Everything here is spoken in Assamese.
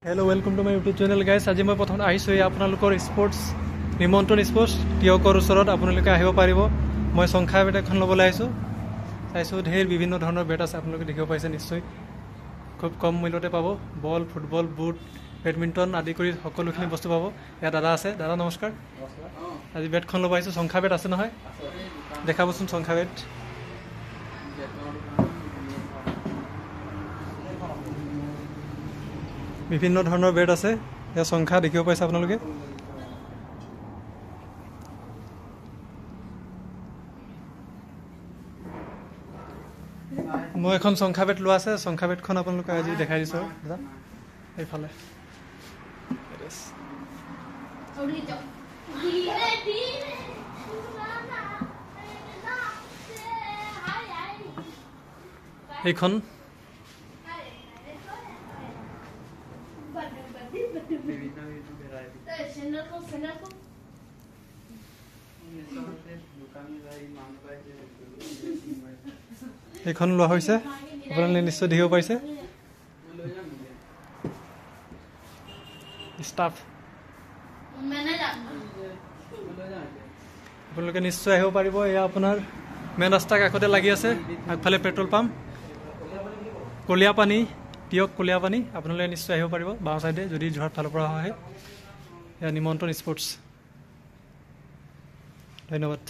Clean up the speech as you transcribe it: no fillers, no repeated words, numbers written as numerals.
Hello welcome to my YouTube channel guys. आज मैं प्रथम आपलोकर स्पोर्ट्स निमंत्रण स्पोर्ट्स टियकर ऊर आपलोके मैं संख्या बेट एन लबले चाहूँ ढेर विभिन्न धरण बेट आसे देखिए पासे निश्चय खूब कम मूल्यते पा बल फुटबल बुट बेडमिंटन आदि सकलोखिनि बस्तु पा या दादा आसे। दादा नमस्कार। आज बेटखन लब संख्या बेट आसे नहय देखाबचोन संख्या बेट। विभिन्न धৰণৰ बेट আছে या संख्या देखिব পাইছে আপোনালোকে। মই এখন সংখ্যা বেট লোৱা আছে। সংখ্যা বেটখন আপোনালোকে আজি দেখাই দিছো দাদা এইফালে। এইখন এইখন লোৱা হৈছে আপোনালোকে নিশ্চয় দেখিব পাইছে। ষ্টাফ আপোনালোকে নিশ্চয় আহিব পাৰিব। এয়া আপোনাৰ মেইন ৰাস্তাৰ কাষতে লাগি আছে। আগফালে পেট্ৰল পাম্প কলিয়াপানী টিয়ক কলিয়াপানী। আপোনালোকে নিশ্চয় আহিব পাৰিব বাওঁ চাইডে যদি যোৰহাট ফালৰ পৰা আহে। এয়া নিমন্ত্ৰণ স্পৰ্টছ। ধন্যবাদ।